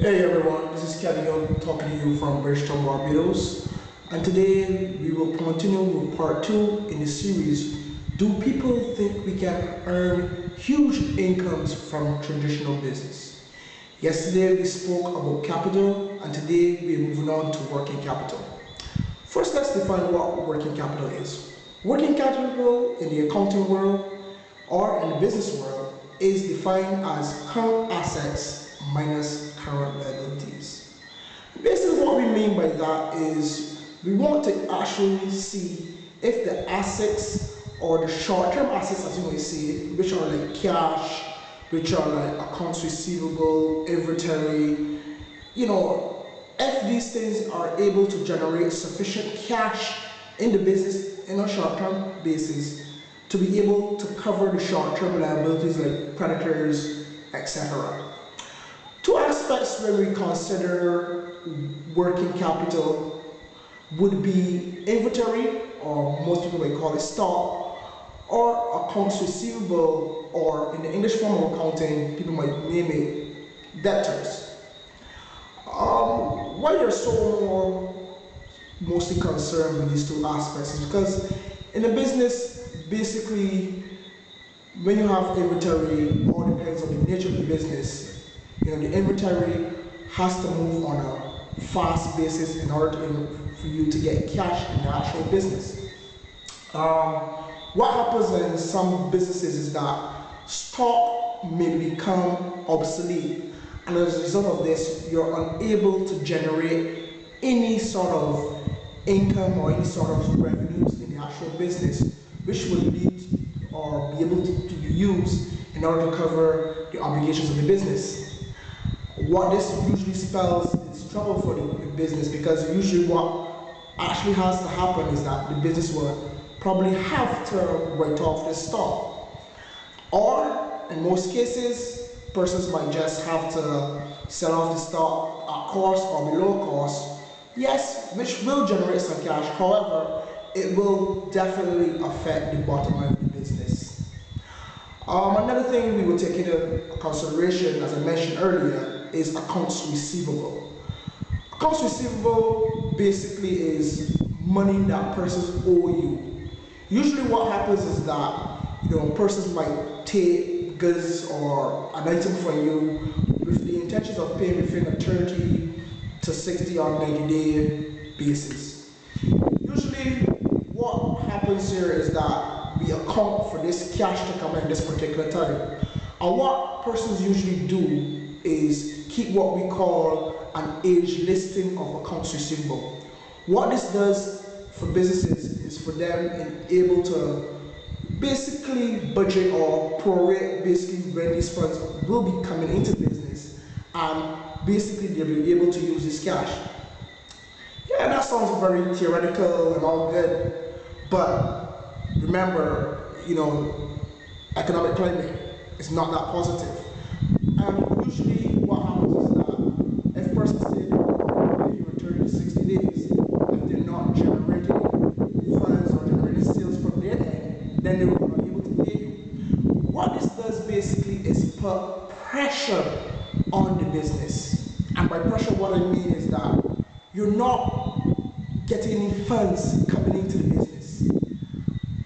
Hey everyone, this is Kevin Young talking to you from Bridgetown, Barbados, and today we will continue with part two in the series. Do people think we can earn huge incomes from traditional business? Yesterday we spoke about capital, and today we're moving on to working capital. First, let's define what working capital is. Working capital in the accounting world or in the business world is defined as current assets minus current liabilities. Basically, what we mean by that is we want to actually see if the assets or the short-term assets, as you may see, which are like cash, which are like accounts receivable, inventory, if these things are able to generate sufficient cash in the business in a short-term basis to be able to cover the short-term liabilities like creditors, etc. Two aspects where we consider working capital would be inventory, or most people might call it stock, or accounts receivable, or in the English form of accounting, people might name it debtors. Why they're so mostly concerned with these two aspects is because in a business, basically, when you have inventory, all depends on the nature of the business. The inventory has to move on a fast basis in order for you to get cash in the actual business. What happens in some businesses is that stock may become obsolete, and as a result of this, you're unable to generate any sort of income or any sort of revenues in the actual business, which will lead or be able to be used in order to cover the obligations of the business. What this usually spells is trouble for the business, because usually what actually has to happen is that the business will probably have to write off the stock, or in most cases persons might just have to sell off the stock at cost or below cost. Yes, which will generate some cash, however it will definitely affect the bottom line of the business. Another thing we will take into consideration, as I mentioned earlier, is accounts receivable. Accounts receivable basically is money that persons owe you. Usually what happens is that persons might take goods or an item from you with the intentions of paying within a 30 to 60 or 90-day basis. Usually what happens here is that we account for this cash to come in this particular time. And what persons usually do is keep what we call an age listing of accounts receivable. What this does for businesses is for them able to basically budget or prorate basically when these funds will be coming into business, and basically they'll be able to use this cash. Yeah, that sounds very theoretical and all good, but remember, economic climate is not that positive. And usually what happens is that if persons say they will pay you in 30 to 60 days, if they're not generating funds or generating sales from their end, then they will not be able to pay you. What this does basically is put pressure on the business. And by pressure, what I mean is that you're not getting any funds coming into the business.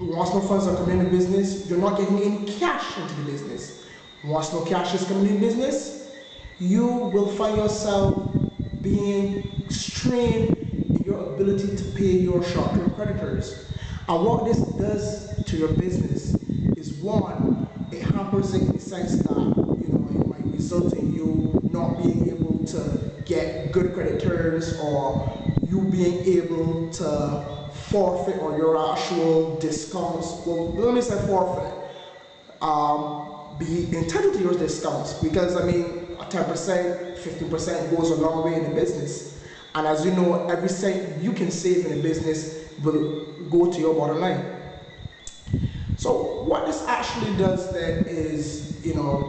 Once no funds are coming into business, you're not getting any cash into the business. Once no cash is coming in business, you will find yourself being strained in your ability to pay your short-term creditors. And what this does to your business is, one, it hampers it in the sense that it might result in you not being able to get good credit terms, or you being able to forfeit or your actual discounts. Well, let me say forfeit. Be entitled to your discounts, because a 10%, 15% goes a long way in the business. And as you know, every cent you can save in a business will go to your bottom line. So what this actually does then is,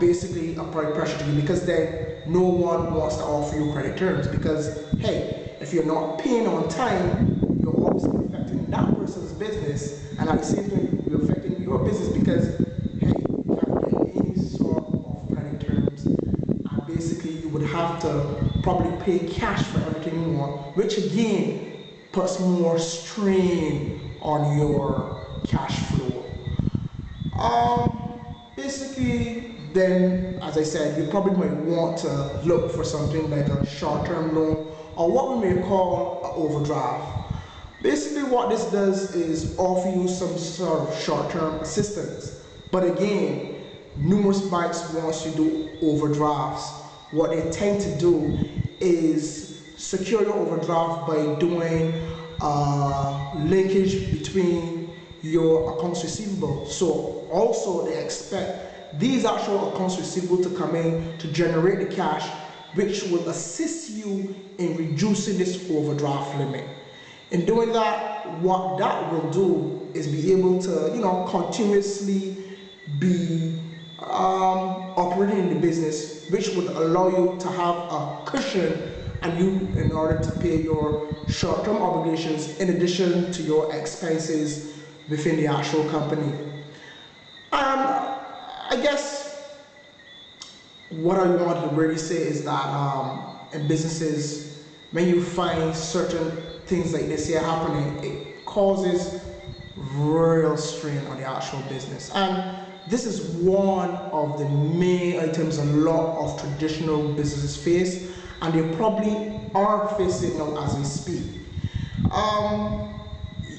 basically apply pressure to you, because then no one wants to offer you credit terms, because hey, if you're not paying on time, you're obviously affecting that person's business, and at the same time you're affecting your business, because hey, you can't get any sort of credit terms, and basically you would have to probably pay cash for everything you want, which again puts more strain on your cash flow. Basically, then, as I said, you probably might want to look for something like a short-term loan or what we may call an overdraft. Basically, what this does is offer you some sort of short-term assistance. But again, numerous banks, once you do overdrafts, what they tend to do is secure your overdraft by doing linkage between your accounts receivable. So also they expect these actual accounts receivable to come in to generate the cash, which will assist you in reducing this overdraft limit. In doing that, what that will do is be able to, continuously be operating in the business, which would allow you to have a cushion and you in order to pay your short-term obligations in addition to your expenses within the actual company. I guess what I want to really say is that in businesses, when you find certain things like this here happening, it causes real strain on the actual business. And this is one of the main items a lot of traditional businesses face, and they probably are facing now as we speak.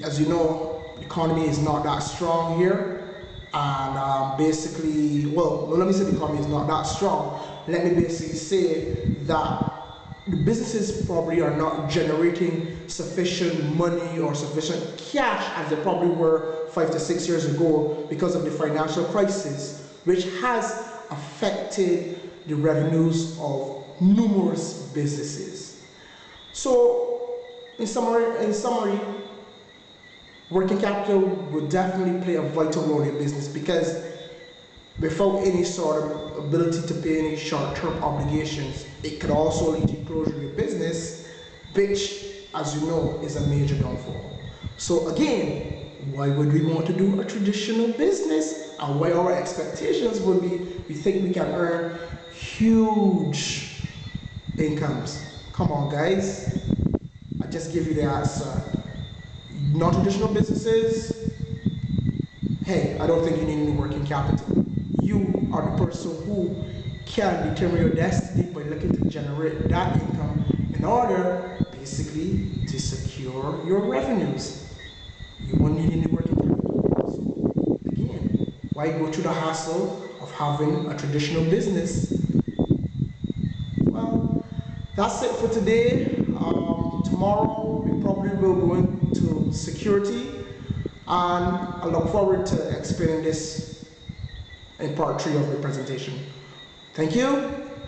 As you know, the economy is not that strong here, and basically, well, let me say the economy is not that strong. Let me basically say that the businesses probably are not generating sufficient money or sufficient cash as they probably were 5 to 6 years ago because of the financial crisis, which has affected the revenues of numerous businesses. So, in summary, working capital will definitely play a vital role in business, because without any sort of ability to pay any short-term obligations, it could also lead to closure of your business, which, as you know, is a major downfall. So again, why would we want to do a traditional business? And why our expectations would be, we think we can earn huge incomes. Come on, guys. I just give you the answer. Non-traditional businesses, hey, I don't think you need any working capital. You are the person who can determine your destiny by looking to generate that income in order, basically, to secure your revenues. You won't need any working capital. So, again, why go through the hassle of having a traditional business? Well, that's it for today. Tomorrow, we probably will go into security, and I look forward to explaining this in part 3 of the presentation. Thank you.